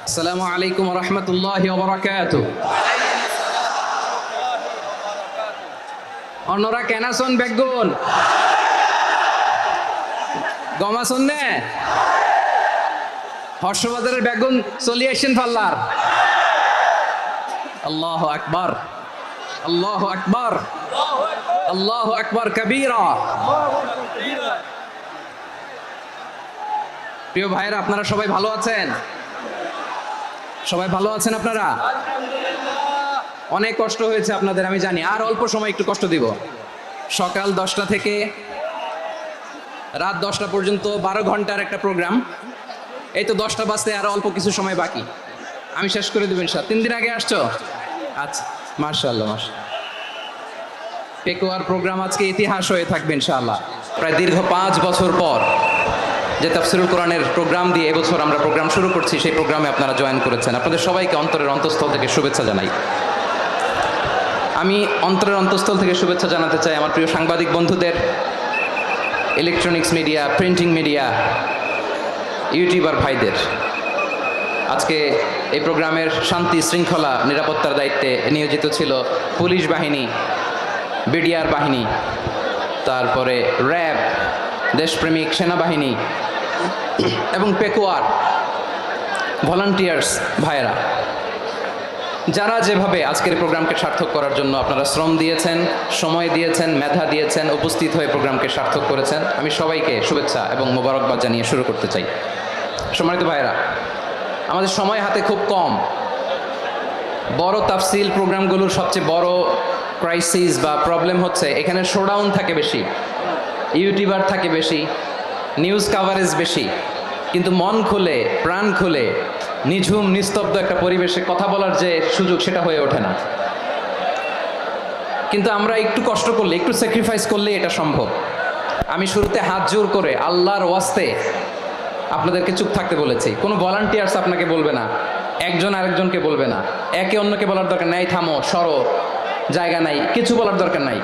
আসসালামু আলাইকুম ওয়া রাহমাতুল্লাহি ওয়া বারাকাতুহু। অন্যরা কেন আছেন বেগুন গম আছেন নে হর্ষবাজারের বেগুন চলি আসেন পাল্লার। আল্লাহু আকবার, আল্লাহু আকবার, আল্লাহু আকবার কবীরা। প্রিয় ভাইরা, আপনারা সবাই ভালো আছেন? সবাই ভালো আছেন আপনারা? অনেক কষ্ট হয়েছে আপনাদের আমি জানি, আর অল্প সময় একটু কষ্ট দিব। সকাল 10টা থেকে রাত 10টা পর্যন্ত 12 ঘন্টার একটা প্রোগ্রাম। এই তো 10টা বাজতে আর অল্প কিছু সময় বাকি, আমি শেষ করে দেবেন। 3 দিন আগে আসছো? আচ্ছা, মাশাআল্লাহ মাশাআল্লাহ। পেকুয়ার প্রোগ্রাম আজকে ইতিহাস হয়ে থাকবে ইনশাআল্লাহ। প্রায় দীর্ঘ 5 বছর পর যে তাফসিরুল কোরআনের প্রোগ্রাম দিয়ে এবছর আমরা প্রোগ্রাম শুরু করছি, সেই প্রোগ্রামে আপনারা জয়েন করেছেন। আপনাদের সবাইকে অন্তরের অন্তঃস্থল থেকে শুভেচ্ছা জানাই। আমি অন্তরের অন্তঃস্থল থেকে শুভেচ্ছা জানাতে চাই আমার প্রিয় সাংবাদিক বন্ধুদের, electronics media, printing media, YouTuber ভাইদের। আজকে এই প্রোগ্রামের শান্তি শৃঙ্খলা নিরাপত্তার দায়িত্বে নিয়োজিত ছিল পুলিশ বাহিনী, বিডিআর বাহিনী, তারপরে র্যাব, দেশপ্রেমিক সেনাবাহিনী এবং পেকুয়ার ভলান্টিয়ার্স ভাইয়েরা, যারা যেভাবে আজকের প্রোগ্রামকে সার্থক করার জন্য আপনারা শ্রম দিয়েছেন, সময় দিয়েছেন, মেধা দিয়েছেন, উপস্থিত হয়ে প্রোগ্রামকে সার্থক করেছেন, আমি সবাইকে শুভেচ্ছা এবং মোবারকবাদ জানিয়ে শুরু করতে চাই। সম্মানিত ভাইয়েরা, আমাদের সময় হাতে খুব কম। বড় তাফসিল প্রোগ্রামগুলোর সবচেয়ে বড় ক্রাইসিস বা প্রবলেম হচ্ছে এখানে শোডাউন থাকে বেশি, ইউটিউবার থাকে বেশি, নিউজ কাভারেজ বেশি, কিন্তু মন খুলে প্রাণ খুলে নিঝুম নিস্তব্ধ একটা পরিবেশে কথা বলার যে সুযোগ, সেটা হয়ে ওঠে না। কিন্তু আমরা একটু কষ্ট করলে, একটু স্যাক্রিফাইস করলে এটা সম্ভব। আমি শুরুতে হাত জোর করে আল্লাহর ওয়াস্তে আপনাদেরকে চুপ থাকতে বলেছি। কোনো ভলান্টিয়ার্স আপনাকে বলবে না, একজন আরেকজনকে বলবে না, একে অন্যকে বলার দরকার নাই, থামো সরো, জায়গা নাই, কিছু বলার দরকার নাই।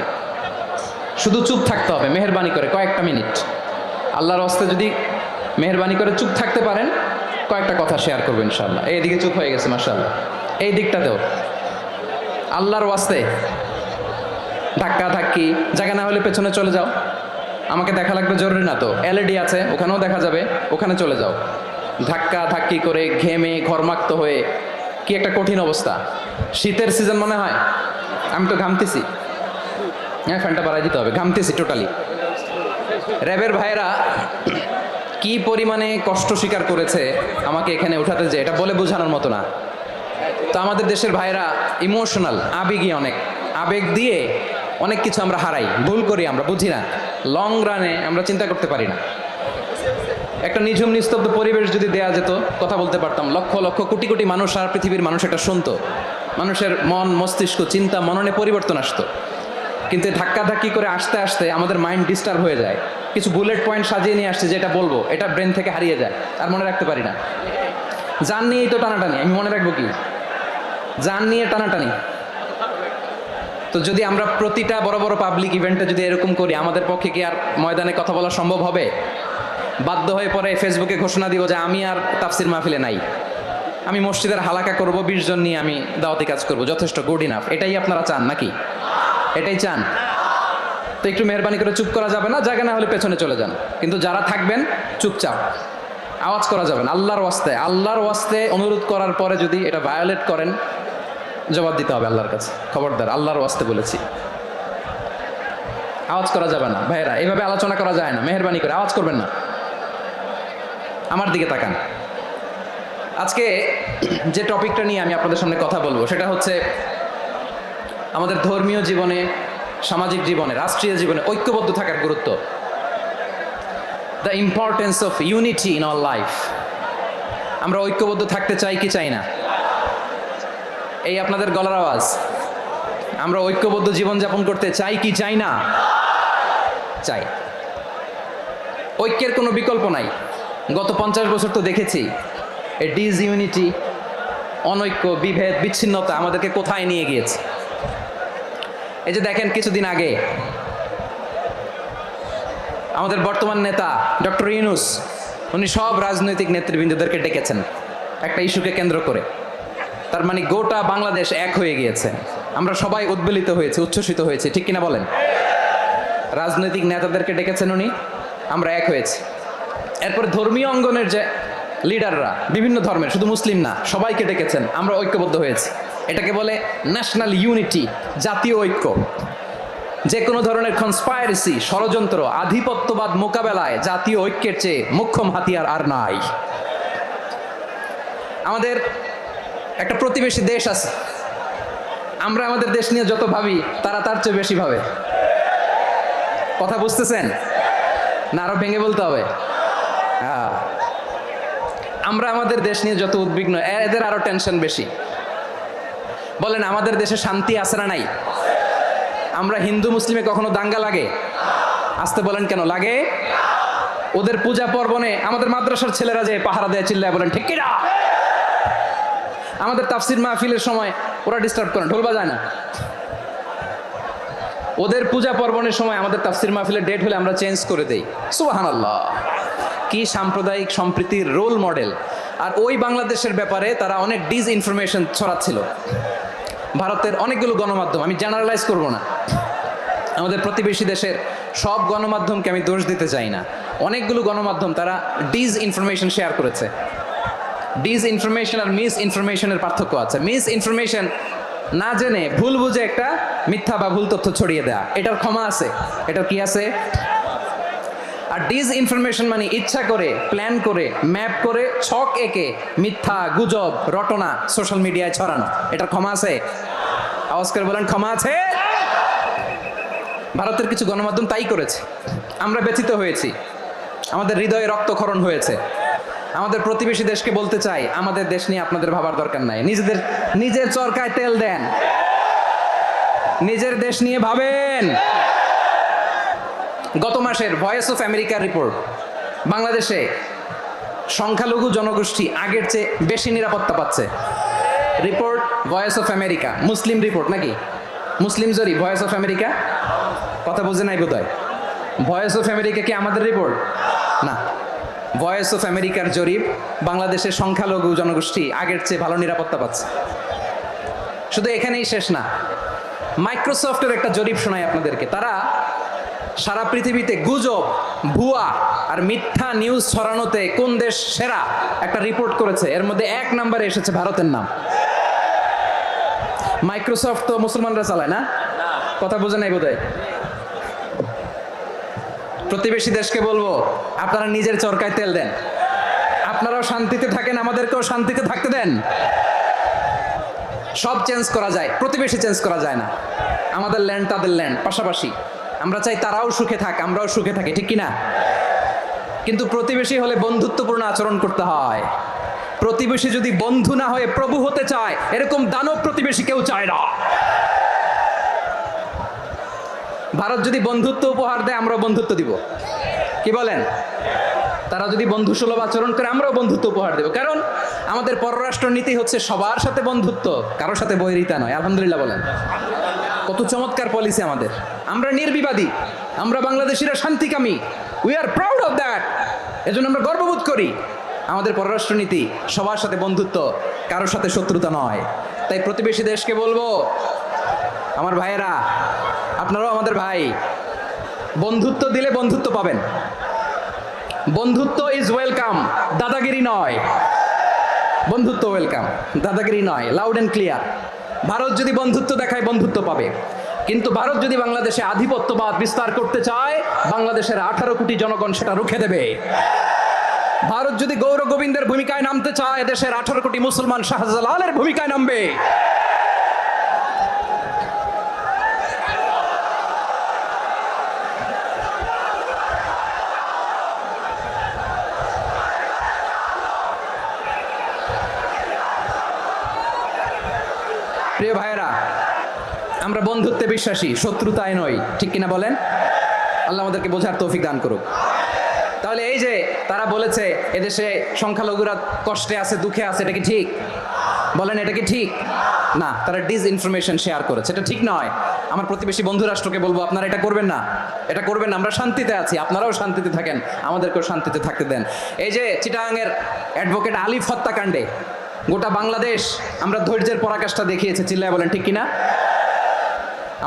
শুধু চুপ থাকতে হবে মেহেরবানি করে কয়েকটা মিনিট। আল্লাহর ওয়াস্তে যদি মেহেরবানি করে চুপ থাকতে পারেন, কয়েকটা কথা শেয়ার করবো ইনশাআল্লাহ। এইদিকে চুপ হয়ে গেছে মাশাআল্লাহ, এই দিকটাতেও। আল্লাহর ওয়াস্তে ধাক্কা ধাক্কি, জায়গা না হলে পেছনে চলে যাও। আমাকে দেখা লাগবে জরুরি না তো, এলইডি আছে, ওখানেও দেখা যাবে, ওখানে চলে যাও। ধাক্কা ধাক্কি করে ঘেমে ঘরমাক্ত হয়ে কি একটা কঠিন অবস্থা। শীতের সিজন মনে হয়, আমি তো ঘামতেছি। হ্যাঁ, ফ্যানটা বাড়াই দিতে হবে, ঘামতেছি টোটালি। র্যাবের ভাইয়েরা কি পরিমাণে কষ্ট স্বীকার করেছে আমাকে এখানে উঠাতে, যে এটা বলে বোঝানোর মতো না। তো আমাদের দেশের ভাইয়েরা ইমোশনাল, আবেগী, অনেক আবেগ দিয়ে অনেক কিছু আমরা হারাই, ভুল করি, আমরা বুঝি না। লং রানে আমরা চিন্তা করতে পারি না। একটা নিঝুম নিস্তব্ধ পরিবেশ যদি দেয়া যেত, কথা বলতে পারতাম, লক্ষ লক্ষ কোটি কোটি মানুষ, আর পৃথিবীর মানুষ এটা শুনতো, মানুষের মন মস্তিষ্ক চিন্তা মননে পরিবর্তন আসতো। কিন্তু ধাক্কাধাক্কি করে আসতে আসতে আমাদের মাইন্ড ডিস্টার্ব হয়ে যায়। কিছু বুলেট পয়েন্ট সাজিয়ে নিয়ে আসছে, যেটা বলবো এটা ব্রেন থেকে হারিয়ে যায়, আর মনে রাখতে পারি না। জান নিয়েই তো টানাটানি, আমি মনে রাখবো কি? জান নিয়ে টানাটানি। তো যদি আমরা প্রতিটা বড় বড় পাবলিক ইভেন্টে যদি এরকম করি, আমাদের পক্ষে কি আর ময়দানে কথা বলা সম্ভব হবে? বাধ্য হয়ে পরে ফেসবুকে ঘোষণা দিব যে আমি আর তাফসির মাহফিলে নাই, আমি মসজিদের হালাকা করব, 20 জন নিয়ে আমি দাওয়াতি কাজ করব, যথেষ্ট, গুড ইনাফ। এটাই আপনারা চান নাকি? এটাই চান? তো একটু মেহরবানি করে চুপ করা যাবে না? জায়গা না হলে পেছনে চলে যান, কিন্তু যারা থাকবেন চুপচাপ, আওয়াজ করা যাবে না। আল্লাহর ওয়াস্তে, আল্লাহর ওয়াস্তে অনুরোধ করার পরে যদি এটা ভায়োলেট করেন, জবাব দিতে হবে আল্লাহর কাছে। খবরদার, আল্লাহর ওয়াস্তে বলেছি, আওয়াজ করা যাবে না। ভাইয়েরা, এইভাবে আলোচনা করা যায় না, মেহরবানি করে আওয়াজ করবেন না। আমার দিকে তাকান। আজকে যে টপিকটা নিয়ে আমি আপনাদের সামনে কথা বলবো, সেটা হচ্ছে আমাদের ধর্মীয় জীবনে, সামাজিক জীবনে, রাষ্ট্রীয় জীবনে ঐক্যবদ্ধ থাকার গুরুত্ব। The importance of unity in our life. আমরা ঐক্যবদ্ধ থাকতে চাই কি চাই না? এই আপনাদের গলার আওয়াজ। আমরা ঐক্যবদ্ধ জীবনযাপন করতে চাই কি চাই না? চাই। ঐক্যের কোনো বিকল্প নাই। গত 50 বছর তো দেখেছি এই ডিসইউনিটি, অনৈক্য, বিভেদ, বিচ্ছিন্নতা আমাদেরকে কোথায় নিয়ে গিয়েছে। এই যে দেখেন, কিছুদিন আগে আমাদের বর্তমান নেতা ডক্টর ইউনূস, উনি সব রাজনৈতিক নেতৃবৃন্দদেরকে ডেকেছেন একটা ইস্যুকে কেন্দ্র করে। তার মানে গোটা বাংলাদেশ এক হয়ে গিয়েছে, আমরা সবাই উদ্বেলিত হয়েছে, উচ্ছ্বসিত হয়েছে, ঠিক কিনা বলেন? রাজনৈতিক নেতাদেরকে ডেকেছেন উনি, আমরা এক হয়েছি। এরপরে ধর্মীয় অঙ্গনের যে লিডাররা, বিভিন্ন ধর্মের, শুধু মুসলিম না, সবাইকে ডেকেছেন, আমরা ঐক্যবদ্ধ হয়েছি। এটাকে বলে ন্যাশনাল ইউনিটি, জাতীয় ঐক্য। যে কোনো ধরনের কনস্পাইরেসি, ষড়যন্ত্র, আধিপত্যবাদ মোকাবেলায় জাতীয় ঐক্যের চেয়ে মোক্ষম হাতিয়ার আর নাই। আমাদের একটা প্রতিবেশী দেশ আছে, আমরা আমাদের দেশ নিয়ে যত ভাবি তারা তার চেয়ে বেশি ভাবে। কথা বুঝতেছেন না? আরো ভেঙে বলতে হবে। আমরা আমাদের দেশ নিয়ে যত উদ্বিগ্ন, এদের আরো টেনশন বেশি। বলেন আমাদের দেশে শান্তি আছে না নাই? আমরা হিন্দু মুসলিমে কখনো দাঙ্গা লাগে? আসতে বলেন কেন লাগে? ওদের পূজা পার্বণে আমাদের মাদ্রাসার ছেলেরা যে পাহারা দেয়, চিল্লায় বলেন ঠিক কিনা? আমাদের তাফসির মাহফিলের সময় ওরা ডিস্টার্ব করে, ঢোল বাজায় না। ওদের পূজা পার্বণের সময় আমাদের তাফসির মাহফিলের ডেট হলে আমরা চেঞ্জ করে দেই। সুবহানাল্লাহ, কি সাম্প্রদায়িক সম্প্রীতির রোল মডেল। আর ওই বাংলাদেশের ব্যাপারে তারা অনেক ডিসইনফরমেশন ছড়াচ্ছিল। ভারতের অনেকগুলো গণমাধ্যম, আমি জেনারেলাইজ করব না, আমাদের প্রতিবেশী দেশের সব গণমাধ্যমকে আমি দোষ দিতে চাই না, অনেকগুলো গণমাধ্যম তারা ডিসইনফরমেশন শেয়ার করেছে। ডিসইনফরমেশন আর মিস ইনফরমেশনের পার্থক্য আছে। মিস ইনফরমেশন না জেনে ভুল বুঝে একটা মিথ্যা বা ভুল তথ্য ছড়িয়ে দেয়া, এটার ক্ষমা আছে, এটার কি আছে? আর ডিসইনফরমেশন মানে ইচ্ছা করে, প্ল্যান করে, ম্যাপ করে, ছক এঁকে মিথ্যা, গুজব, রটনা সোশ্যাল মিডিয়ায় ছড়ানো, এটার ক্ষমা আছে? আওয়াজ করে বলেন ক্ষমা আছে? ভারতের কিছু গণমাধ্যম তাই করেছে, আমরা ব্যথিত হয়েছি, আমাদের হৃদয়ে রক্তক্ষরণ হয়েছে। আমাদের প্রতিবেশী দেশকে বলতে চাই, আমাদের দেশ নিয়ে আপনাদের ভাবার দরকার নাই, নিজের চরকায় তেল দেন, নিজের দেশ নিয়ে ভাবেন। গত মাসের ভয়েস অফ আমেরিকার রিপোর্ট, বাংলাদেশে সংখ্যালঘু জনগোষ্ঠী আগের চেয়ে বেশি নিরাপত্তা পাচ্ছে। Report voice of America, Muslim report নাকি? মুসলিম জরিপ, ভয়েস অফ আমেরিকা। কথা বোঝে নাই বোধহয়। ভয়েস অফ আমেরিকা কি আমাদের রিপোর্ট? না, ভয়েস অফ আমেরিকার জরিপ, বাংলাদেশের সংখ্যালঘু জনগোষ্ঠী আগের চেয়ে ভালো নিরাপত্তা পাচ্ছে। শুধু এখানেই শেষ না, মাইক্রোসফটের একটা জরিপ শোনাই আপনাদেরকে। তারা সারা পৃথিবীতে গুজব, ভুয়া আর মিথ্যা নিউজ ছড়ানোতে কোন দেশ সেরা একটা রিপোর্ট করেছে, এর মধ্যে 1 নম্বরে এসেছে ভারতের নাম। মাইক্রোসফট তো মুসলমানরা চালায় না? কথা বোঝে নাই বোধহয়। প্রতিবেশী দেশকে বলবো, আপনারা নিজের চরকায় তেল দেন, আপনারাও শান্তিতে থাকেন, আমাদেরকেও শান্তিতে থাকতে দেন। সব চেঞ্জ করা যায়, প্রতিবেশী চেঞ্জ করা যায় না। আমাদের ল্যান্ড তাদের ল্যান্ড, পাশাপাশি। আমরা চাই তারাও সুখে থাক, আমরাও সুখে থাকি, ঠিক কিনা? কিন্তু প্রতিবেশী হলে বন্ধুত্বপূর্ণ আচরণ করতে হয়। প্রতিবেশী যদি বন্ধু না হয়ে প্রভু হতে চায়, এরকম দানব প্রতিবেশী কেউ চায় না। ভারত যদি বন্ধুত্ব উপহার দেয়, আমরাও বন্ধুত্ব দিব, কি বলেন? তারা যদি বন্ধু সুলভ আচরণ করে, আমরাও বন্ধুত্ব উপহার দেব। কারণ আমাদের পররাষ্ট্র নীতি হচ্ছে সবার সাথে বন্ধুত্ব, কারোর সাথে বৈরিতা নয়। আলহামদুলিল্লাহ বলেন, কত চমৎকার পলিসি আমাদের। আমরা নির্বিবাদী, আমরা বাংলাদেশিরা শান্তিকামী, we are proud of that. এজন্য আমরা গর্ববোধ করি। আমাদের পররাষ্ট্র নীতি সবার সাথে বন্ধুত্ব, কারোর সাথে শত্রুতা নয়। তাই প্রতিবেশী দেশকে বলবো, আমার ভাইয়েরা, আপনারাও আমাদের ভাই, বন্ধুত্ব দিলে বন্ধুত্ব পাবেন। বন্ধুত্ব ইজ ওয়েলকাম, দাদাগিরি নয়। বন্ধুত্ব ওয়েলকাম, দাদাগিরি নয়, লাউড অ্যান্ড ক্লিয়ার। ভারত যদি বন্ধুত্ব দেখায়, বন্ধুত্ব পাবে। কিন্তু ভারত যদি বাংলাদেশে আধিপত্যবাদ বিস্তার করতে চায়, বাংলাদেশের 18 কোটি জনগণ সেটা রুখে দেবে। ভারত যদি গৌর গোবিন্দের ভূমিকায় নামতে চায়, দেশের 18 কোটি মুসলমান শাহজালালের ভূমিকায় নামবে। প্রিয় ভাইয়েরা, আমরা বন্ধুত্বে বিশ্বাসী, শত্রুতায় নই, ঠিক কিনা বলেন? আল্লাহ আমাদেরকে বোঝার তৌফিক দান করুক। তাহলে এই যে তারা বলেছে এদেশে সংখ্যালঘুরা কষ্টে আছে, দুঃখে আছে, এটা কি ঠিক? বলেন, এটা কি ঠিক? না, তারা ডিসইনফরমেশন শেয়ার করেছে, এটা ঠিক নয়। আমার প্রতিবেশী বন্ধু রাষ্ট্রকে বলবো, আপনারা এটা করবেন না, এটা করবেন না। আমরা শান্তিতে আছি, আপনারাও শান্তিতে থাকেন, আমাদেরকেও শান্তিতে থাকতে দেন। এই যে চিটাগাংয়ের অ্যাডভোকেট আলিফ হত্যাকাণ্ডে গোটা বাংলাদেশ আমরা ধৈর্যের পরাকাষ্ঠা দেখিয়েছে, চিল্লায় বলেন ঠিক কিনা?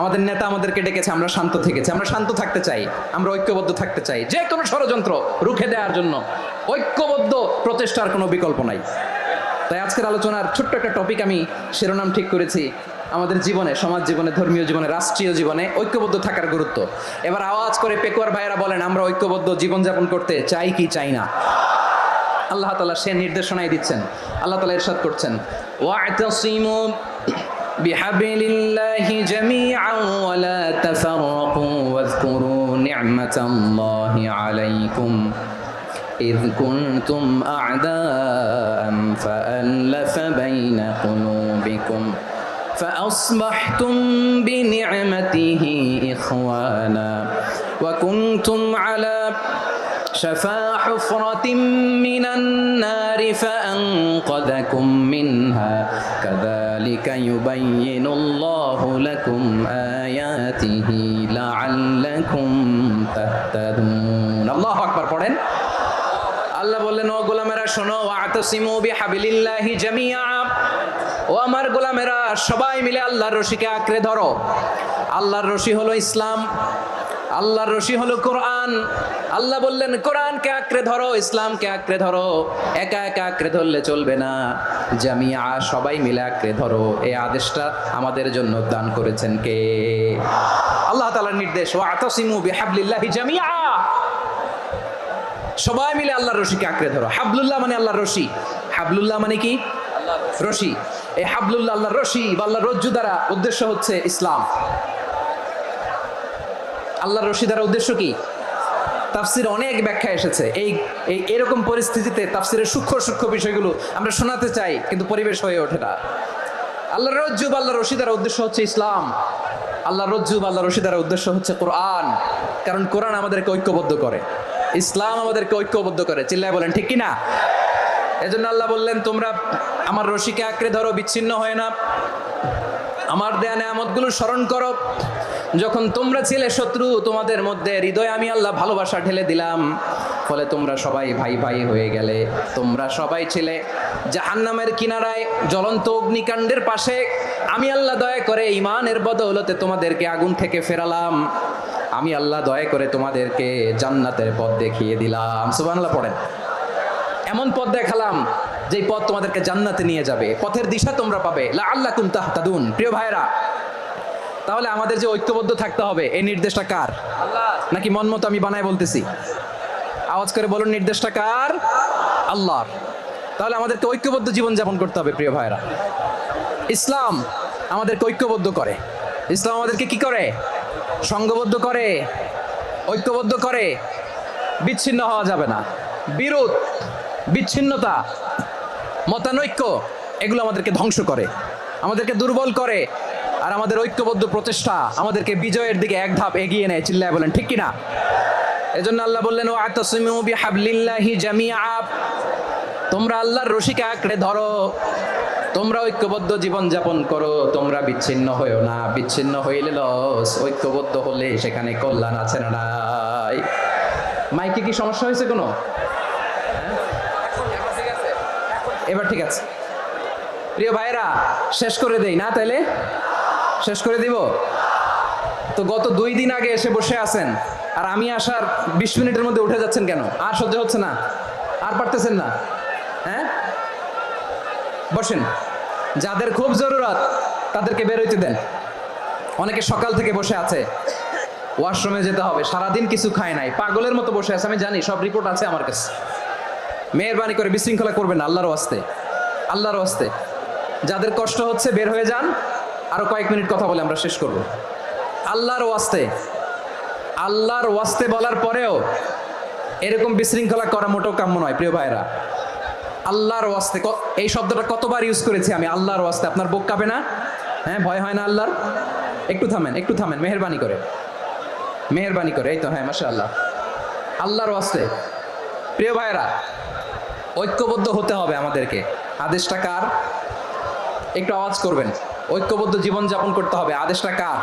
আমাদের নেতা আমাদেরকে ডেকেছে, আমরা শান্ত থেকেছি। আমরা শান্ত থাকতে চাই, আমরা ঐক্যবদ্ধ থাকতে চাই, যে কোনো ষড়যন্ত্র রুখে দেওয়ার জন্য ঐক্যবদ্ধ প্রচেষ্টার কোনো বিকল্প নাই। তাই আজকের আলোচনার ছোট্ট একটা টপিক আমি শিরোনাম ঠিক করেছি, আমাদের জীবনে, সমাজ জীবনে, ধর্মীয় জীবনে, রাষ্ট্রীয় জীবনে ঐক্যবদ্ধ থাকার গুরুত্ব। এবার আওয়াজ করে পেকুয়ার ভাইয়েরা বলেন, আমরা ঐক্যবদ্ধ জীবনযাপন করতে চাই কি চাই না? আল্লাহ তাআলা সে নির্দেশনাই দিচ্ছেন। আল্লাহ তাআলা ইরশাদ করছেন, ওয়া'তাসিমু বিহাবলিল্লাহি জামিআন ওয়া লা তাফাররাকু ওয়াযকুরু নি'মাতাল্লাহি আলাইকুম إذ كنتم أعداء فألف بين قلوبكم فأصبحتم بنعمته إخوانا وكنتم على شفا حفرة من النار فأنقذكم منها كذلك يبين الله لكم آياته لعلكم تهتدون الله أكبر পড়েন। আল্লাহ বললেন, ও গোলামেরা শোনো, ওয়া'তাসিমু বিহাবলিল্লাহি জামিআ, ও আমার গোলামেরা সবাই মিলে আল্লাহর রশিকে আঁকড়ে ধরো। আল্লাহর রশি হলো ইসলাম, আল্লাহর রশি হলো কোরআন। আল্লাহ বললেন কোরআনকে আঁকড়ে ধরো, ইসলামকে আঁকড়ে ধরো। একা একা আঁকড়ে ধরলে চলবে না, জামিআ সবাই মিলে আঁকড়ে ধরো। এই আদেশটা আমাদের জন্য দান করেছেন কে? আল্লাহ তাআলার নির্দেশ, ওয়া'তাসিমু বিহাবলিল্লাহি জামিআ, সবাই মিলে আল্লাহর রশিকে আঁকড়ে ধরো। হাবলুল্লাহ মানে আল্লাহর রশি, হাবলুল্লাহ মানে কি? রশি। এই হাবলুল্লাহ আল্লাহর রশি বা আল্লাহর রজ্জু দ্বারা উদ্দেশ্য হচ্ছে ইসলাম। আল্লাহর রশি দ্বারা উদ্দেশ্য কি? তাফসিরে অনেক ব্যাখ্যা এসেছে। এরকম পরিস্থিতিতে তাফসিরের সূক্ষ্ম সূক্ষ্ম বিষয়গুলো আমরা শোনাতে চাই, কিন্তু পরিবেশ হয়ে ওঠে না। আল্লাহর রজ্জু বা আল্লাহর রশি দ্বারা উদ্দেশ্য হচ্ছে ইসলাম। আল্লাহর রজ্জু বা আল্লাহর রশি দ্বারা উদ্দেশ্য হচ্ছে কোরআন, কারণ কোরআন আমাদেরকে ঐক্যবদ্ধ করে, ইসলাম আমাদেরকে ঐক্যবদ্ধ করে। চিল্লায় বলেন ঠিক কিনা? এজন্য আল্লাহ বললেন, তোমরা আমার রশিকে আঁকড়ে ধরো, বিচ্ছিন্ন হয় না। আমার দেয়া নেয়ামতগুলো স্মরণ করো। যখন তোমরা ছিলে শত্রু, তোমাদের মধ্যে হৃদয়ে আমি আল্লাহ ভালোবাসা ঢেলে দিলাম, ফলে তোমরা সবাই ভাই ভাই হয়ে গেলে। তোমরা সবাই ছিলে জাহান্নামের কিনারায়, জ্বলন্ত অগ্নিকাণ্ডের পাশে। আমি আল্লাহ দয়া করে ঈমানের বদৌলতে তোমাদেরকে আগুন থেকে ফেরালাম। আমি আল্লাহ দয়া করে তোমাদেরকে জান্নাতের পথ দেখিয়ে দিলাম। সুবহানাল্লাহ পড়েন। এমন পথ দেখালাম যেই পথ তোমাদেরকে জান্নাতে নিয়ে যাবে, পথের দিশা তোমরা পাবে। লাআল্লাকুম তাহতাদুন। প্রিয় ভাইরা, তাহলে আমাদের যে ঐক্যবদ্ধ থাকতে হবে, এই নির্দেশটা কার? আল্লাহ। নাকি মন মতো আমি বানায় বলতেছি? আওয়াজ করে বলুন, নির্দেশটা কার? আল্লাহর। তাহলে আমাদেরকে ঐক্যবদ্ধ জীবনযাপন করতে হবে। প্রিয় ভাইরা, ইসলাম আমাদেরকে ঐক্যবদ্ধ করে। ইসলাম আমাদেরকে কি করে? সংঘবদ্ধ করে, ঐক্যবদ্ধ করে। বিচ্ছিন্ন হওয়া যাবে না। বিরোধ, বিচ্ছিন্নতা, মতানৈক্য, এগুলো আমাদেরকে ধ্বংস করে, আমাদেরকে দুর্বল করে। আর আমাদের ঐক্যবদ্ধ প্রচেষ্টা আমাদেরকে বিজয়ের দিকে এক ধাপ এগিয়ে নেয়। চিল্লায় বলেন ঠিক কিনা? এজন্য আল্লাহ বললেন, ওয়া'তাসিমু বিহাবলিল্লাহি জামিআ, তোমরা আল্লাহর রশিকে আঁকড়ে ধরো, তোমরা ঐক্যবদ্ধ জীবন যাপন করো, তোমরা বিচ্ছিন্ন হয়েও না। বিচ্ছিন্ন হইলে লস, ঐক্যবদ্ধ হলে সেখানে কল্যাণ আছে না নাই? মাইকে কি সমস্যা হয়েছে কোনো? এবার ঠিক আছে। প্রিয় ভাইরা, শেষ করে দেই না? তাইলে শেষ করে দিব তো। গত 2 দিন আগে এসে বসে আছেন, আর আমি আসার 20 মিনিটের মধ্যে উঠে যাচ্ছেন কেন? আর সহ্য হচ্ছে না? আর পারতেছেন না? হ্যাঁ, বসেন। যাদের খুব জরুরত তাদেরকে বের হইতে দেন। অনেকে সকাল থেকে বসে আছে, ওয়াশরুমে যেতে হবে, সারাদিন কিছু খায় নাই, পাগলের মতো বসে আছে। আমি জানি, সব রিপোর্ট আছে আমার কাছে। মেহেরবানি করে বিশৃঙ্খলা করবেন না, আল্লাহর ওয়াস্তে, আল্লাহর ওয়াস্তে। যাদের কষ্ট হচ্ছে বের হয়ে যান। আরো কয়েক মিনিট কথা বলে আমরা শেষ করব। আল্লাহর ওয়াস্তে, আল্লাহর ওয়াস্তে বলার পরেও এরকম বিশৃঙ্খলা করা মোটেও কাম্য নয়। প্রিয় ভাইরা, আল্লাহর ওয়াস্তে, এই শব্দটা কতবার ইউজ করেছি আমি, আল্লাহর ওয়াস্তে। আপনার বুক কাঁপে না? হ্যাঁ, ভয় হয় না আল্লাহর? একটু থামেন, একটু থামেন, মেহেরবানি করে, মেহেরবানি করে। এই তো, হ্যাঁ, মাশাআল্লাহ। আল্লাহর ওয়াস্তে। প্রিয় ভাইরা, ঐক্যবদ্ধ হতে হবে আমাদেরকে। আদেশটা কার? একটু আওয়াজ করবেন। ঐক্যবদ্ধ জীবন যাপন করতে হবে, আদেশটা কার?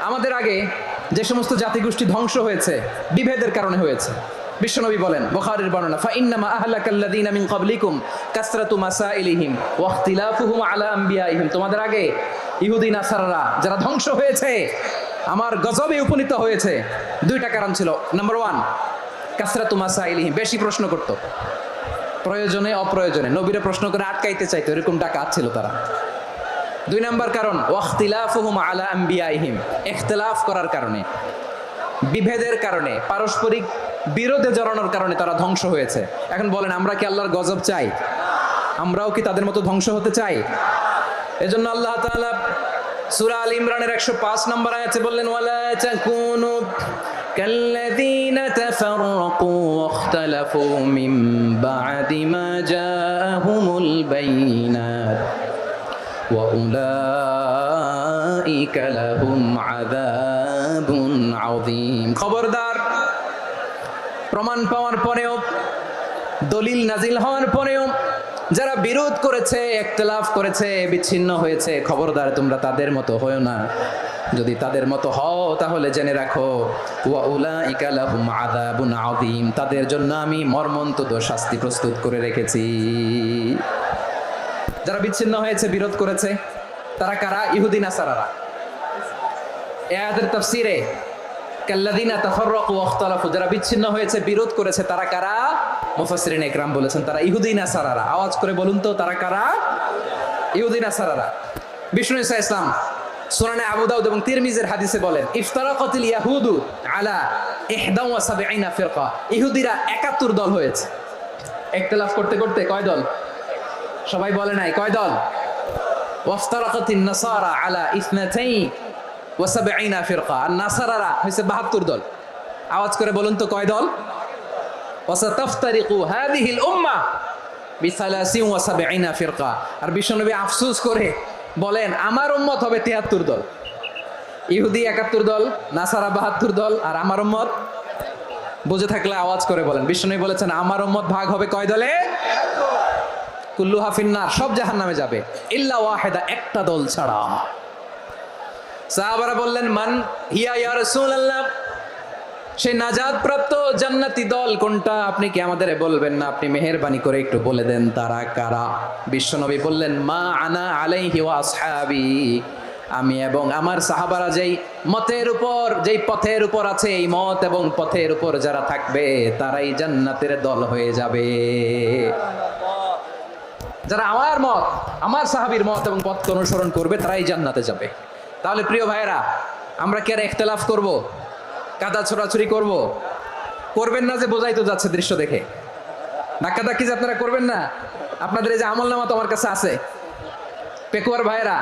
আমাদের আগে যে সমস্ত জাতিগোষ্ঠী ধ্বংস হয়েছে বিভেদের কারণে হয়েছে। বিশ্বনবী বলেন, বুখারীর বর্ণনা, ফা ইন্নামা আহলাকাল্লাযীনা মিন ক্বাবলিকুম কাসরাতু মাসাইলিহিম ওয়া ইখতিলাফুহুম আলা আমবিয়াইহিম। তোমাদের আগে ইহুদি নাসারারা যারা ধ্বংস হয়েছে, আমার গজবে উপনীত হয়েছে, দুইটা কারণ ছিল। নাম্বার 1, কাসরাতু মাসাইলিহিম, বেশি প্রশ্ন করত, প্রয়োজনে অপ্রয়োজনে নবীরে প্রশ্ন করে আটকাইতে চাইতো, এরকম ডাকাত ছিল তারা। 2 নাম্বার কারণ, ওয়া ইখতিলাফুহুম আলা আমবিয়াইহিম, ইখতিলাফ করার কারণে, বিভেদের কারণে, পারস্পরিক বিরোধে জড়ানোর কারণে তারা ধ্বংস হয়েছে। এখন বলেন, আমরা কি আল্লাহর গজব চাই? আমরাও কি তাদের মতো ধ্বংস হতে চাই? এজন্য আল্লাহ তাআলা সূরা আল ইমরানের 105 নম্বর আয়াতে বললেন, ওয়ালা তাকুনু কাল্লাযীনা তাফাররাকু ওয়াখতালাফু মিন বা'দি মা জাআহুমুল বাইয়িনাত ওয়া উলাইকা লাহুম আযাবুন আযীম। খবরদার, প্রমাণ পাওয়ার পরেও, দলিল নাজিল হওয়ার পরেও যারা বিরোধ করেছে, ইখতিলাফ করেছে, বিচ্ছিন্ন হয়েছে, খবরদার তোমরা তাদের মতো হয়ো না। যদি তাদের মতো হও তাহলে জেনে রাখো, ওয়া উলাইকা লাহুম আযাবুন আযীম, তাদের জন্য আমি মর্মন্তুদ শাস্তি প্রস্তুত করে রেখেছি। যারা বিচ্ছিন্ন হয়েছে, বিরোধ করেছে, তারা কারা? ইহুদি নাসারারা। এই আয়াতের তাফসীরে কাল্লাযীনা তাফাররাকু ওয়া ইখতালাফু, যারা বিচ্ছিন্ন হয়েছে, বিরোধ করেছে, তারা কারা? মুফাসসিরিন ইকরাম বলেছেন তারা ইহুদি নাসারারা। আওয়াজ করে বলুন তো, তারা কারা? ইহুদি নাসারারা। বিষ্ণু ঈসা ইসলাম সুনানে আবু দাউদ এবং তিরমিজির হাদিসে বলেন, ইফতারাকাতিল ইয়াহুদু আলা 71 ফিরকা, ইহুদিরা 71 দল হয়েছে। ইখতিলাফ করতে করতে কয় দল? সবাই বলে নাই, কয় দল? ওয়াফতারাকাতিন নাসারা আলা 72 ফিরকা, আর নাসারারা হয়েছে 72 দল। আওয়াজ করে বলুন তো, কয় দল? ওয়াসাতাফতারিকু হাযিহিল উম্মাহ বি73 ফিরকা। আর বিশ্বনবী আফসোস করে বলেন, আমার উম্মত হবে 73 দল। ইহুদি 71 দল, নাসারা 72 দল, আর আমার উম্মত, বুঝে থাকলে আওয়াজ করে বলেন। বিশ্বনবী বলেছেন, আমার উম্মত ভাগ হবে কয় দলে? কুল্লুহা ফিন্নার, সব জাহান্নামে যাবে, ইল্লা ওয়াহিদা, একটা দল ছাড়া। সাহাবারা বললেন, মান হিয়া ইয়া রাসূলুল্লাহ, সেই নাজাত প্রাপ্ত জান্নাতি দল কোনটা? আপনি কি আমাদের বলবেন না? আপনি মেহেরবানি করে একটু বলে দেন তারা কারা। বিশ্বনবী বললেন, মা আনা আলাইহি ওয়া আসহাবি, আমি এবং আমার সাহাবারা যেই মতের উপর, যেই পথের উপর আছে, এই মত এবং পথের উপর যারা থাকবে তারাই জান্নাতের দল হয়ে যাবে। যারা আমার মত, আমার সাহাবীর মত এবং পথ অনুসরণ করবে, তারাই জান্নাতে যাবে। তাহলে প্রিয় ভাইয়েরা, আমরা কি আর ইখতিলাফ করব? কাদা ছোড়াছুরি করব? করবেন না যে বোঝাই তো যাচ্ছে দৃশ্য দেখে। ধাক্কাধাক্কি যে আপনারা করবেন না। আপনাদের এই যে আমলনামা তো আমার কাছে আছে। পেকুয়ার ভাইয়েরা,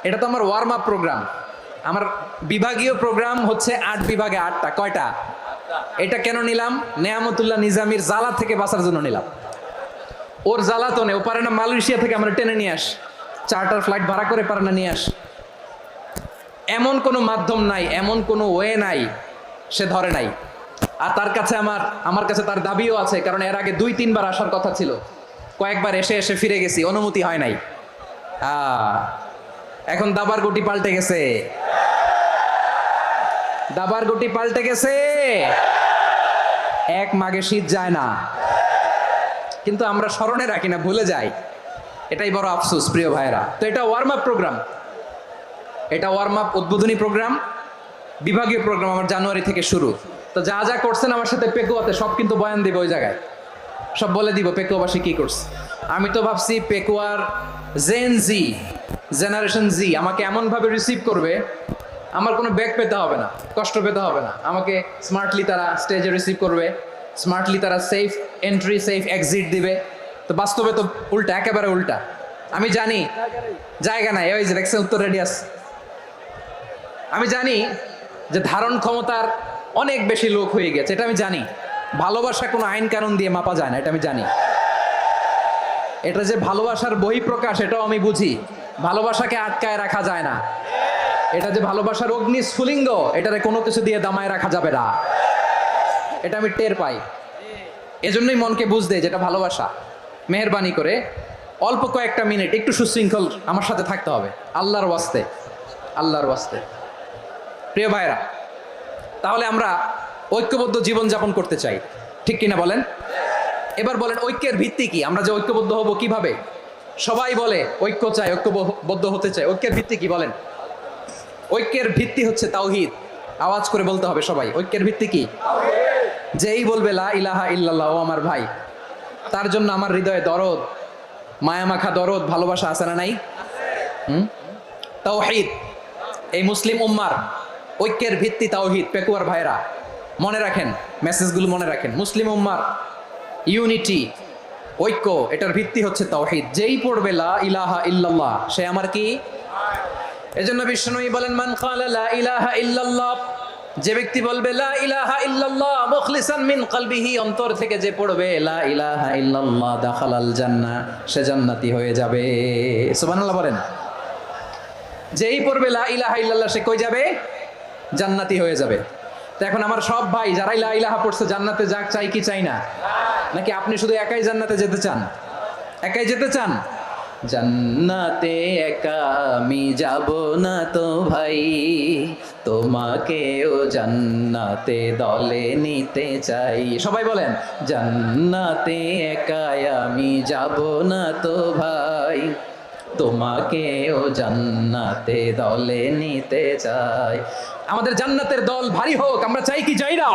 এটা তো আমার ওয়ার্ম আপ প্রোগ্রাম। আমার বিভাগীয় প্রোগ্রাম হচ্ছে 8 বিভাগে 8টা। কয়টা? এটা কেন নিলাম? নেয়ামতুল্লাহ নিজামীর জ্বালা থেকে বাঁচার জন্য নিলাম। ওর জ্বালাতনে ও পারে না মালয়েশিয়া থেকে আমরা টেনে নিয়ে আস, চার্টার ফ্লাইট ভাড়া করে পারে না নিয়ে আস। এমন কোনো মাধ্যম নাই, এমন কোনো ওয়ে নাই সে ধরে নাই। আর তার কাছে আমার কাছে তার দাবিও আছে, কারণ এর আগে 2-3 বার আসার কথা ছিল, কয়েকবার এসে এসে ফিরে গেছি, অনুমতি হয় নাই। এখন দাবার গুটি পাল্টে গেছে, দাবার গুটি পাল্টে গেছে। এক মাঘে শীত যায় না, কিন্তু আমরা স্মরণে রাখি না, ভুলে যাই। এটাই বড় আফসোস প্রিয় ভাইরা। তো এটা ওয়ার্ম আপ প্রোগ্রাম, এটা ওয়ার্ম আপ উদ্বোধনী প্রোগ্রাম, বিভাগীয় প্রোগ্রাম আমার জানুয়ারি থেকে শুরু। তো যা যা করছেন আমার সাথে পেকুয়াতে সব কিন্তু বয়ান দিব, ওই জায়গায় সব বলে দিব পেকুয়াবাসী কি করছে। আমি তো ভাবছি পেকুয়ার জেনারেশন জি আমাকে এমনভাবে রিসিভ করবে, আমার কোনো ব্যাক পেতে হবে না, কষ্ট পেতে হবে না। আমাকে স্মার্টলি তারা স্টেজে রিসিভ করবে, স্মার্টলি তারা সেফ এন্ট্রি সেফ এক্সিট দিবে। তো বাস্তবে তো উল্টা, একেবারে উল্টা। আমি জানি জায়গা নাই, ওই যে দেখছেন উত্তর রেডিয়াস। আমি জানি যে ধারণ ক্ষমতার অনেক বেশি লোক হয়ে গেছে, এটা আমি জানি। ভালোবাসা কোনো আইন কানুন দিয়ে মাপা যায় না, এটা আমি জানি। এটা যে ভালোবাসার বহিঃপ্রকাশ, এটাও আমি বুঝি। ভালোবাসাকে আটকায় রাখা যায় না। এটা যে ভালোবাসার অগ্নি স্ফুলিঙ্গ, এটারে কোনো কিছু দিয়ে দামায় রাখা যাবে না, এটা আমি টের পাই। এজন্যই মনকে বুঝতে যেটা ভালোবাসা। মেহেরবানি করে অল্প কয়েকটা মিনিট একটু সুশৃঙ্খল আমার সাথে থাকতে হবে, আল্লাহর ওয়াস্তে, আল্লাহর ওয়াস্তে। প্রিয় ভাইরা, তাহলে আমরা ঐক্যবদ্ধ জীবনযাপন করতে চাই, ঠিক কিনা বলেন? এবার বলেন ঐক্যের ভিত্তি কি? আমরা যে ঐক্যবদ্ধ হব কিভাবে? সবাই বলে ঐক্য চাই, ঐক্যবদ্ধ হতে চাই। ঐক্যের ভিত্তি কি বলেন? ঐক্যের ভিত্তি হচ্ছে তাওহীদ। আওয়াজ করে বলতে হবে সবাই, ঐক্যের ভিত্তি কি? যেই বলবে লা ইলাহা ইল্লাল্লাহ, ও আমার ভাই, তার জন্য আমার হৃদয়ে দরদ, মায়ামাখা দরদ, ভালোবাসা আছে না নাই? তাওহীদ। এই মুসলিম উম্মার ঐক্যের ভিত্তি তাওহীদ। পেকুয়ার ভাইরা মনে রাখেন, মেসেজগুলো মনে রাখেন। মুসলিম উম্মার ইউনিটি, ঐক্য, এটার ভিত্তি হচ্ছে তাওহীদ। যেই পড়বে লা ইলাহা ইল্লাল্লাহ, সে আমার কি? এজন্য বিষ্ণুই বলেন, মান ক্বালা লা ইলাহা ইল্লাল্লাহ, যে ব্যক্তি বলবে লা ইলাহা ইল্লাল্লাহ মুখলিসান মিন কলবিহি, অন্তর থেকে যে পড়বে লা ইলাহা ইল্লাল্লাহ, দাখালাল জান্নাহ, সে জান্নাতি হয়ে যাবে। সুবহানাল্লাহ বলেন। যেই পড়বে লা ইলাহা ইল্লাল্লাহ, সে কই যাবে? জান্নাতি হয়ে যাবে। তো এখন আমার সব ভাই যারাই লা ইলাহা পড়ছে জান্নাতে যাক, চাই কি চাই না? নাকি আপনি শুধু একাই জান্নাতে যেতে চান? একাই যেতে চান? জান্নাতে একা আমি যাব না তো ভাই, তোমাকেও জান্নাতে দলে নিতে চাই। সবাই বলেন, জান্নাতে একা আমি যাব না তো ভাই, তোমাকেও জান্নাতে দলে নিতে চাই। আমাদের জান্নাতের দল ভারী হোক, আমরা চাই কি চাই না?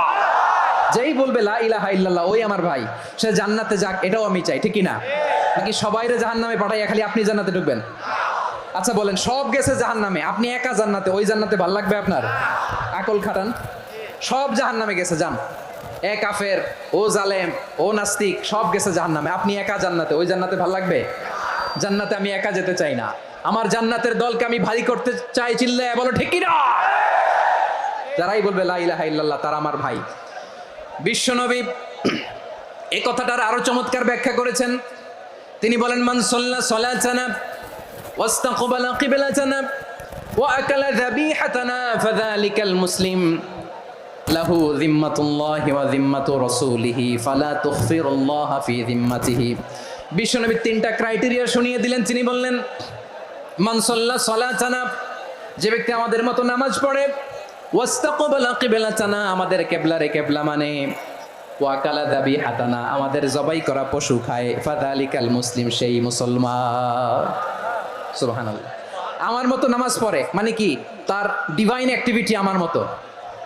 যেই বলবে লা ইলাহা ইল্লাল্লাহ, ওই আমার ভাই, সে জান্নাতে যাক, এটাও আমি চাই। ঠিক কি না? নাকি সবাইরে জাহান্নামে পাঠাইয়া খালি আপনি জান্নাতে ঢুকবেন? আচ্ছা বলেন, সব গেছে জাহান্নামে, আপনি একা জান্নাতে, ওই জান্নাতে ভাল লাগবে আপনার? আকল খাটান। সব জাহান্নামে গেছে, যান। এ কাফের, ও জালেম, ও নাস্তিক, সব গেছে জাহান্নামে, আপনি একা জান্নাতে, ওই জান্নাতে ভাল লাগবে? জান্নাতে আমি একা যেতে চাই না, আমার জান্নাতের দলকে আমি ভারী করতে চাই। চিল্লায় বলো ঠিক কি না? যারাই বলবে লা ইলাহা ইল্লাল্লাহ, তারা আমার ভাই। বিশ্বনবী এই কথাটার আরো চমৎকার ব্যাখ্যা করেছেন। তিনি বলেন, মান সাল্লা সালাতানা ওয়াস্তাকবালা কিবলাতানা ওয়া আকালা যাবিহাতানা ফাযালিকাল মুসলিম লাহু যিম্মাতুল্লাহি ওয়া যিম্মাতু রাসূলিহি ফালা তুখফিরুল্লাহা ফি যিম্মাতিহি। বিশ্বনবী তিনটা ক্রাইটেরিয়া শুনিয়ে দিলেন। তিনি বললেন, মান সাল্লা সালাতানা, যে ব্যক্তি আমাদের মতো নামাজ পড়ে, ওয়াস্তাকবালা কিবলাতানা, আমাদের কিবলারে কিবলা মানে, ওয়াকালা যাবিহাতানা, আমাদের জবাই করা পশু খায়, ফাযালিকাল মুসলিম, সেই মুসলমান। সুবহানাল্লাহ। আমার মতো নামাজ পড়ে মানে কি? তার ডিভাইন অ্যাক্টিভিটি আমার মতো,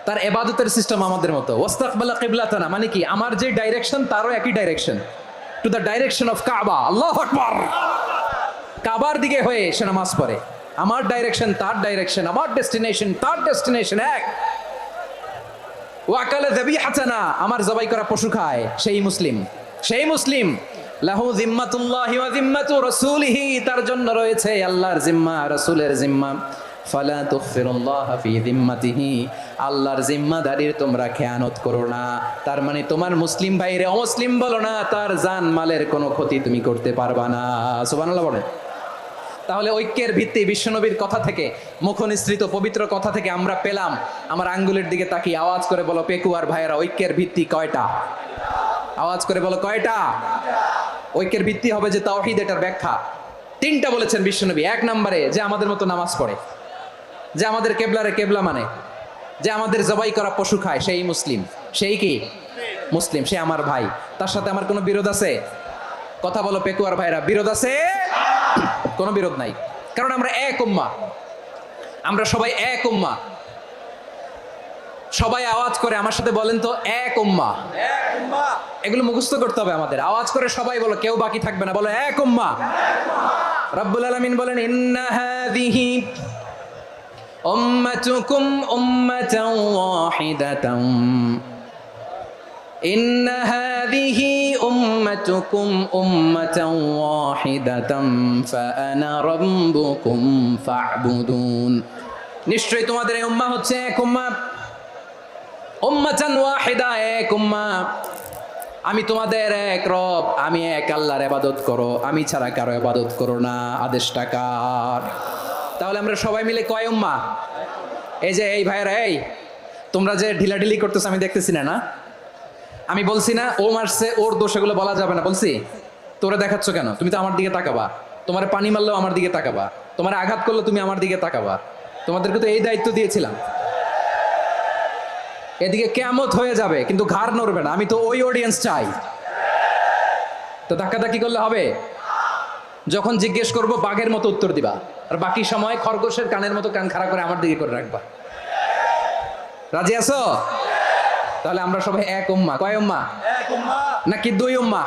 তার ইবাদতের সিস্টেম আমাদের মতো। ওয়াস্তাকবালা কিবলাতানা মানে কি? আমার যে ডাইরেকশন, তারও একই direction, to the direction of কাবা। আল্লাহু আকবার। কাবার দিকে হয়ে সে নামাজ পড়ে। আমার ডাইরেকশন, তার ডাইরেকশন, আমার ডেস্টিনেশন, তার ডেস্টিনেশন এক। ওয়াকালা যাবিহাতানা, আমার জবাই করা পশু খায়, সেই মুসলিম। সেই মুসলিম। লাহু যিম্মাতুল্লাহি ওয়া যিম্মাতু রাসূলিহি, তার জন্য রয়েছে আল্লাহর জিম্মা, রাসূলের জিম্মা। ফালা তুখফিরুল্লাহা ফি যিম্মাতিহি, আল্লাহর জিম্মাদারির তোমরা খেয়ানত করো না। তার মানে তোমার মুসলিম ভাইরে অমুসলিম বলো না, তার জান মালের কোনো ক্ষতি তুমি করতে পারবা না। সুবহানাল্লাহ বলেন। তাহলে ঐক্যের ভিত্তি বিশ্বনবীর কথা থেকে, মুখনিসৃত পবিত্র কথা থেকে আমরা পেলাম। আমার আঙ্গুলের দিকে তাকিয়ে আওয়াজ করে বলো পেকুয়ার ভাইয়েরা, ঐক্যের ভিত্তি কয়টা? আওয়াজ করে বলো কয়টা? ঐক্যের ভিত্তি হবে যে তাওহীদ, এটার ব্যাখ্যা তিনটা বলেছেন বিশ্বনবী। এক নম্বরে, যে আমাদের মতো নামাজ পড়ে, যে আমাদের কেবলারে কেবলা মানে, যে আমাদের জবাই করা পশু খায়, সেই মুসলিম। সেই কি? মুসলিম। সে আমার ভাই। তার সাথে আমার কোনো বিরোধ আছে? কথা বলো পেকুয়ার ভাইরা, বিরোধ আছে? কোনো বিরোধ নাই, কারণ আমরা এক উম্মাহ, আমরা সবাই এক উম্মাহ। সবাই আওয়াজ করে আমার সাথে বলেন তো, এক উম্মাহ। এগুলো মুখস্থ করতে হবে আমাদের। আওয়াজ করে সবাই বলো, কেউ বাকি থাকবে না, বলো এক উম্মাহ। রব্বুল আলামিন বলেন, ইন্না হাযিহি উম্মাতুকুম উম্মাতান ওয়াহিদাতান, ইন্না হাযিহি উম্মাতুকুম উম্মাতান ওয়াহিদাতান ফাআনা রাব্বুকুম ফা'বুদুন। নিশ্চয়ই তোমাদের এই উম্মাহ হচ্ছে এক উম্মাহ। উম্মাতান ওয়াহিদা, এক উম্মাহ। আমি তোমাদের এক রব, আমি এক আল্লাহর ইবাদত করো, আমি ছাড়া কারো ইবাদত করো না। আদেশটা কার? তাহলে আমরা সবাই মিলে কয় উম্মাহ? এই যে এই ভাইরা, এই তোমরা যে ঢিলাঢিলি করতেছ আমি দেখতেছি না। আমি বলছি না ও মারছে, ওর দোষ, এগুলো বলা যাবে না। বলছি তোরা দেখাচ্ছ কেন? তুমি তো আমার দিকে তাকাবা। তোমার পানি মারলেও আমার দিকে তাকাবা, তোমার আঘাত করলে তুমি আমার দিকে তাকাবা। তোমাদেরকে তো এই দায়িত্ব দিয়েছিলাম। এদিকে কিয়ামত হয়ে যাবে কিন্তু ঘাড় নড়বে না। আমি তো ওই অডিয়েন্স চাই। তো ধাক্কাধাক্কি করলে হবে? যখন জিজ্ঞেস করব বাঘের মতো উত্তর দিবা, আর বাকি সময় খরগোশের কানের মতো কান খাড়া করে আমার দিকে করে রাখবা। রাজি আছো? তাহলে আমরা সবাই এক উম্মাহ। কয় উম্মাহ? নাকি দুই উম্মাহ?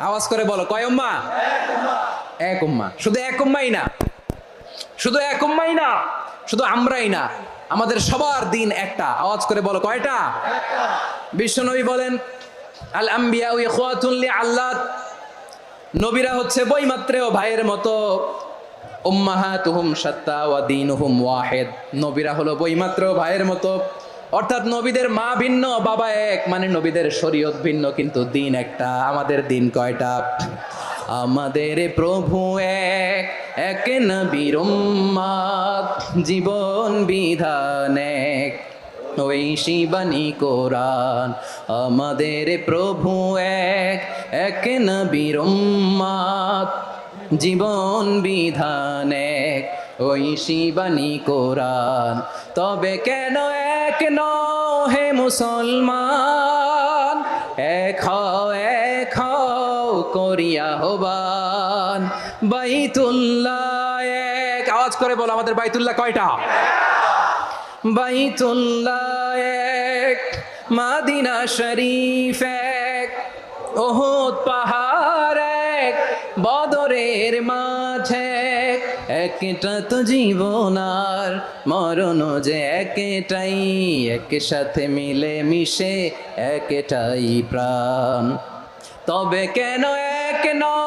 আওয়াজ করে বলো, কয় উম্মাহ? এক উম্মাহ। শুধু এক উম্মাহই না, শুধু এক উম্মাহই না, শুধু আমরাই না, আমাদের সবার দিন একটা। আওয়াজ করে বলো, কয়টা? বিশ্বনবী বলেন, আল আম্বিয়া ইখওয়াতুন লিআল্লাত, নবীরা হচ্ছে বৈমাত্রেয় ভাইয়ের মতো। উম্মাহাতুহুম শাত্তা ওয়া দীনুহুম ওয়াহিদ, নবীরা হলো বৈমাত্রেয় ভাইয়ের মতো। অর্থাৎ নবীদের মা ভিন্ন, বাবা এক, মানে নবীদের শরীয়ত ভিন্ন, কিন্তু দিন একটা। আমাদের দিন কয়টা? আমাদের প্রভু এক, এক নবীর উম্মত, জীবন বিধান এক, ওই শিবানী কোরআন। আমাদের প্রভু এক, এক নবীর উম্মত, জীবন বিধান এক, ওই শিবানী কোরআন। তবে কেন এক নও হে মুসলমান, এক হও করিয়া হবান। বাইতুল্লাহ এক, আওয়াজ করে বলো, আমাদের বাইতুল্লাহ কয়টা? বাইতুল্লাহ এক, মাদিনা শরীফ এক, ওহুদ পাহাড় এক, বদরের মাঠ এক। একটা তো জীবন আর মরণ যে একটাই, একসাথে মিলে মিশে একটাই প্রাণ। তবে কেন এক নও